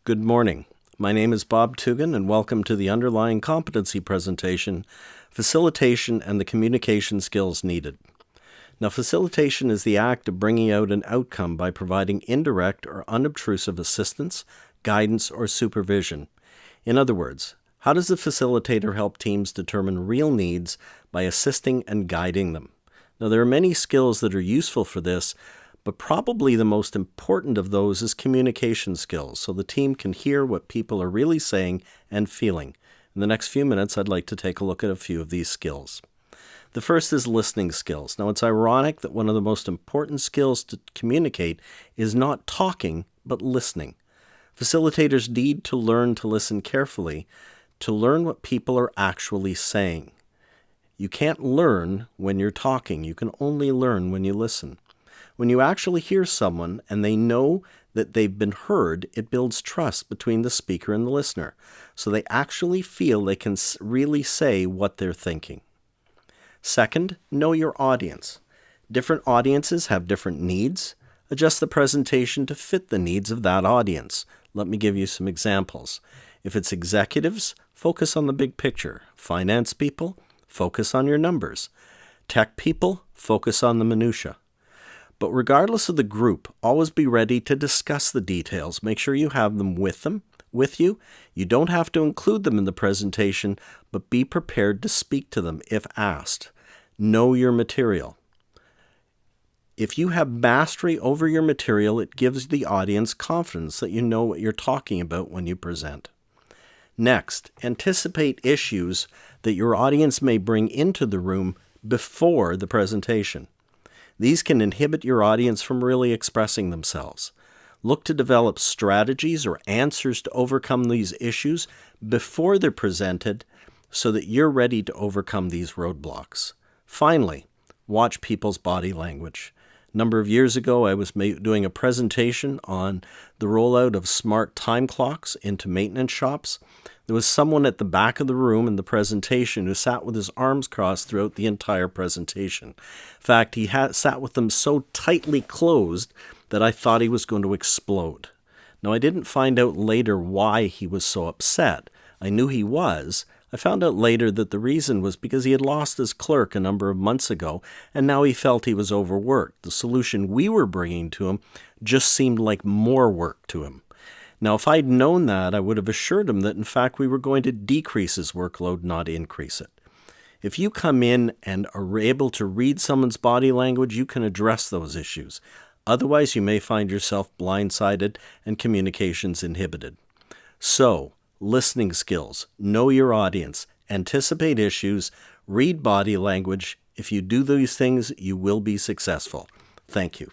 Good morning. My name is Bob Tuggan, and welcome to the Underlying Competency presentation, Facilitation and the Communication Skills Needed. Now, facilitation is the act of bringing out an outcome by providing indirect or unobtrusive assistance, guidance, or supervision. In other words, how does the facilitator help teams determine real needs by assisting and guiding them? Now, there are many skills that are useful for this, but probably the most important of those is communication skills, so the team can hear what people are really saying and feeling. In the next few minutes, I'd like to take a look at a few of these skills. The first is listening skills. Now, it's ironic that one of the most important skills to communicate is not talking, but listening. Facilitators need to learn to listen carefully, to learn what people are actually saying. You can't learn when you're talking. You can only learn when you listen. When you actually hear someone and they know that they've been heard, it builds trust between the speaker and the listener, so they actually feel they can really say what they're thinking. Second, know your audience. Different audiences have different needs. Adjust the presentation to fit the needs of that audience. Let me give you some examples. If it's executives, focus on the big picture. Finance people, focus on your numbers. Tech people, focus on the minutia. But regardless of the group, always be ready to discuss the details. Make sure you have them with you. You don't have to include them in the presentation, but be prepared to speak to them if asked. Know your material. If you have mastery over your material, it gives the audience confidence that you know what you're talking about when you present. Next, anticipate issues that your audience may bring into the room before the presentation. These can inhibit your audience from really expressing themselves. Look to develop strategies or answers to overcome these issues before they're presented so that you're ready to overcome these roadblocks. Finally, watch people's body language. A number of years ago, I was doing a presentation on the rollout of smart time clocks into maintenance shops. There was someone at the back of the room in the presentation who sat with his arms crossed throughout the entire presentation. In fact, he sat with them so tightly closed that I thought he was going to explode. Now, I didn't find out later why he was so upset. I knew he was. I found out later that the reason was because he had lost his clerk a number of months ago, and now he felt he was overworked. The solution we were bringing to him just seemed like more work to him. Now, if I'd known that, I would have assured him that, in fact, we were going to decrease his workload, not increase it. If you come in and are able to read someone's body language, you can address those issues. Otherwise, you may find yourself blindsided and communications inhibited. So, listening skills, know your audience, anticipate issues, read body language. If you do these things, you will be successful. Thank you.